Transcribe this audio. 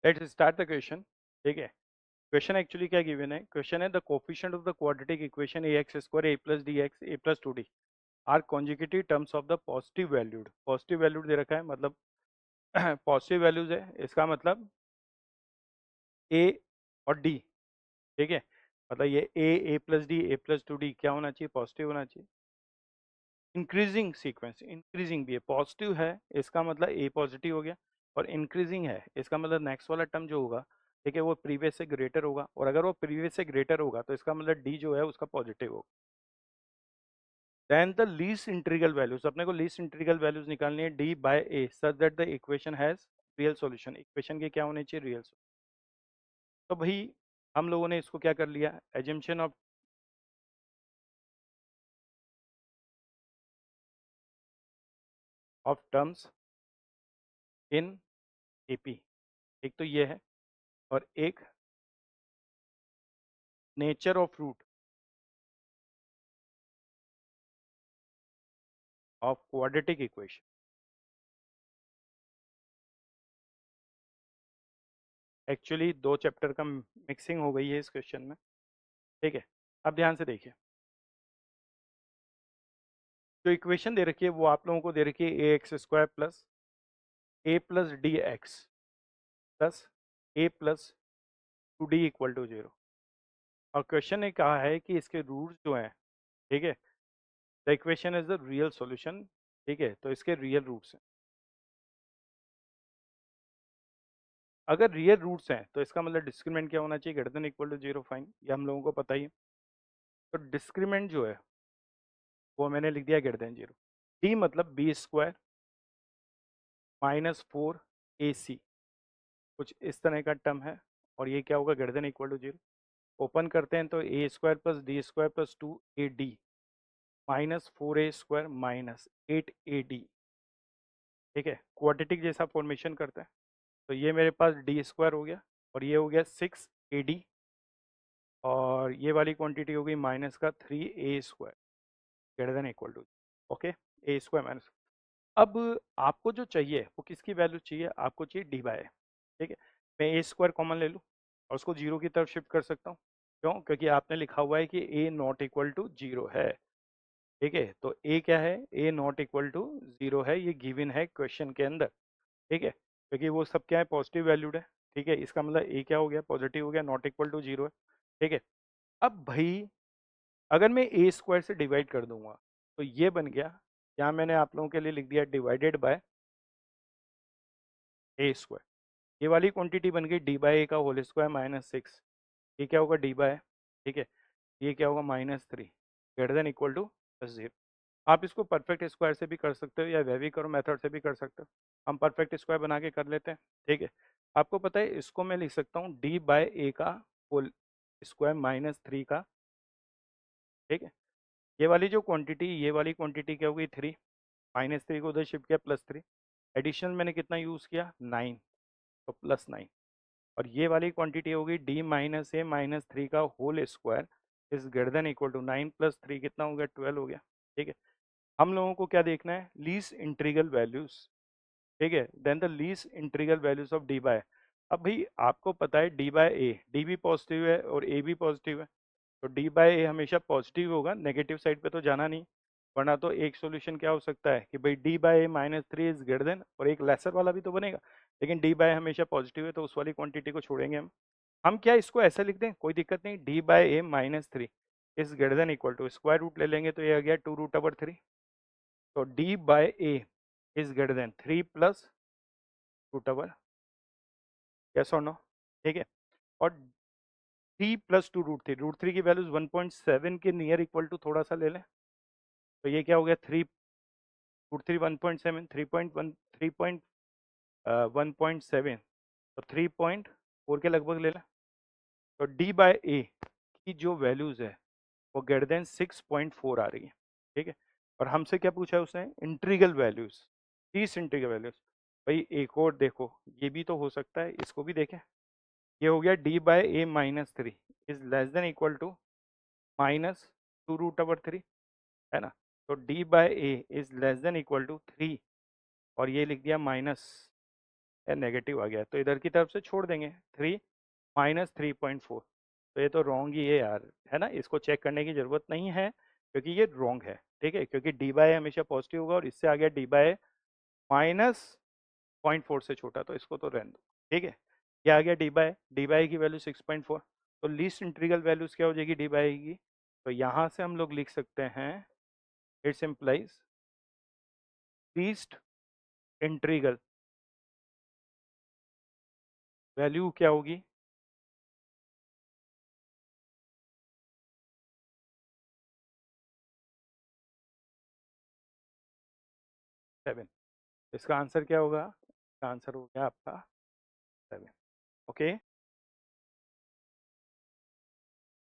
Let's start the question. ठीक है, question actually क्या गिवन है? क्वेश्चन है the coefficient of the quadratic equation a x square a plus d x a plus two d are conjugative terms of the positive valued दे रखा है, मतलब positive values है, इसका मतलब ए और डी। ठीक है, मतलब ये a plus d a plus two d क्या होना चाहिए? पॉजिटिव होना चाहिए। इंक्रीजिंग सीक्वेंस, इंक्रीजिंग भी है, पॉजिटिव है इसका मतलब ए पॉजिटिव हो गया, और इंक्रीजिंग है इसका मतलब नेक्स्ट वाला टर्म जो होगा, ठीक है, वो प्रीवियस से ग्रेटर होगा, और अगर वो प्रीवियस से ग्रेटर होगा तो इसका मतलब डी जो है उसका पॉजिटिव होगा। Then the least integral values, अपने को लीस्ट इंटीग्रल वैल्यूज निकालनी है D by A such that the equation has real solution. Equation के क्या होने चाहिए? Real solution. तो भाई हम लोगों ने इसको क्या कर लिया? Assumption of terms in AP, एक तो ये है, और एक nature of root of quadratic equation. Actually दो चैप्टर का मिक्सिंग हो गई है इस क्वेश्चन में। ठीक है, अब ध्यान से देखिए, जो इक्वेशन दे रखी है वो आप लोगों को दे रखी है a x square plus d x plus a plus two d equal to zero. और क्वेश्चन ने कहा है कि इसके रूट्स जो हैं, ठीक है, the equation is the real solution. ठीक है, तो इसके रियल रूट्स हैं। अगर रियल रूट्स हैं तो इसका मतलब डिस्क्रिमिनेंट क्या होना चाहिए? Greater than equal to zero. Fine, ये हम लोगों को पता ही है। तो डिस्क्रिमिनेंट जो है वो मैंने लिख दिया ग्रेटर देन जीरो। डी मतलब बी स्क्वायर माइनस फोर ए सी, कुछ इस तरह का टर्म है, और ये क्या होगा? Greater than equal to zero. Open करते हैं तो a square plus d square plus two a d minus four a square minus eight a d. ठीक है, क्वाड्रेटिक जैसा फॉर्मेशन करता है। तो ये मेरे पास डी स्क्वायर हो गया, और ये हो गया सिक्स ए डी, और ये वाली क्वांटिटी हो गई माइनस का three A square greater than equal to. Okay, A square minus. अब आपको जो चाहिए वो किसकी वैल्यू चाहिए? आपको चाहिए डी बाय। ठीक है, मैं ए स्क्वायर कॉमन ले लूँ और उसको जीरो की तरफ शिफ्ट कर सकता हूँ। क्यों? क्योंकि आपने लिखा हुआ है कि ए नॉट इक्वल टू जीरो है। ठीक है, तो ए क्या है? ए नॉट इक्वल टू जीरो है, ये गिवन है क्वेश्चन के अंदर। ठीक है, क्योंकि वो सब क्या है? पॉजिटिव वैल्यूड है। ठीक है, इसका मतलब ए क्या हो गया? पॉजिटिव हो गया, नॉट इक्वल टू जीरो है। ठीक है, अब भाई अगर मैं ए स्क्वायर से डिवाइड कर दूंगा तो ये बन गया, यहाँ मैंने आप लोगों के लिए लिख दिया डिवाइडेड बाय ए स्क्वायर। ये वाली क्वांटिटी बन गई डी बाई ए का होल स्क्वायर माइनस सिक्स। ये क्या होगा? D by. ठीक है, ये क्या होगा? Minus three greater than equal to plus zero. आप इसको परफेक्ट स्क्वायर से भी कर सकते हो या वेवी करो मेथड से भी कर सकते हो। हम परफेक्ट स्क्वायर बना के कर लेते हैं। ठीक है, आपको पता है इसको मैं लिख सकता हूँ डी बाय ए का होल स्क्वायर माइनस थ्री का। ठीक है, ये वाली जो क्वांटिटी, ये वाली क्वांटिटी क्या होगी? थ्री, माइनस थ्री को उधर शिफ्ट किया प्लस थ्री, एडिशनल मैंने कितना यूज़ किया? नाइन, तो प्लस नाइन। और ये वाली क्वांटिटी होगी D minus A minus three का whole square is greater than equal to nine plus three कितना हो गया? ट्वेल्व हो गया। ठीक है, हम लोगों को क्या देखना है? Least integral values. ठीक है, then the least integral values of D by. अब भाई आपको पता है डी बाय ए, डी भी पॉजिटिव है और ए भी पॉजिटिव है, तो डी बाय ए हमेशा पॉजिटिव होगा, नेगेटिव साइड पे तो जाना नहीं। वरना तो एक सॉल्यूशन क्या हो सकता है कि भाई D by A minus three is greater than, और एक लेसर वाला भी तो बनेगा, लेकिन डी बाय हमेशा पॉजिटिव है तो उस वाली क्वांटिटी को छोड़ेंगे हम क्या इसको ऐसे लिख दें? कोई दिक्कत नहीं, d by A minus three is greater than equal to square root ले लेंगे तो ये आ गया टू रूट ओवर थ्री। तो d by a is greater than three plus root over, yes और नो? ठीक है, और three plus two root three की वैल्यूज 1.7 के नियर इक्वल टू थोड़ा सा ले लें, तो ये क्या हो गया? थ्री रूट थ्री 1.7, 3.1, 3.1.7, तो 3.4 के लगभग ले लें। तो डी बाय ए की जो वैल्यूज है वो ग्रेटर देन 6.4 आ रही है। ठीक है, और हमसे क्या पूछा है उसने? Integral values, 30 integral values. भाई एक और देखो, ये भी तो हो सकता है, इसको भी देखें। ये हो गया d by A minus three is less than equal to minus two root over three, है ना? तो d by a is less than equal to three, और ये लिख दिया माइनस या नेगेटिव आ गया तो इधर की तरफ से छोड़ देंगे 3 -3.4। तो ये तो रॉन्ग ही है यार, है ना, इसको चेक करने की ज़रूरत नहीं है क्योंकि ये रॉन्ग है। ठीक है, क्योंकि डी बाई हमेशा पॉजिटिव होगा और इससे आ गया डी बाई -0.4 से छोटा, तो इसको तो रहने दो। ठीक है, ये आ गया डी बाई की वैल्यू 6.4। तो लीस्ट इंटीग्रल वैल्यूज क्या हो जाएगी डी बाई की? तो यहाँ से हम लोग लिख सकते हैं it's implies least integral value क्या होगी? 7। इसका आंसर क्या होगा? इसका आंसर हो गया आपका 7। ओके।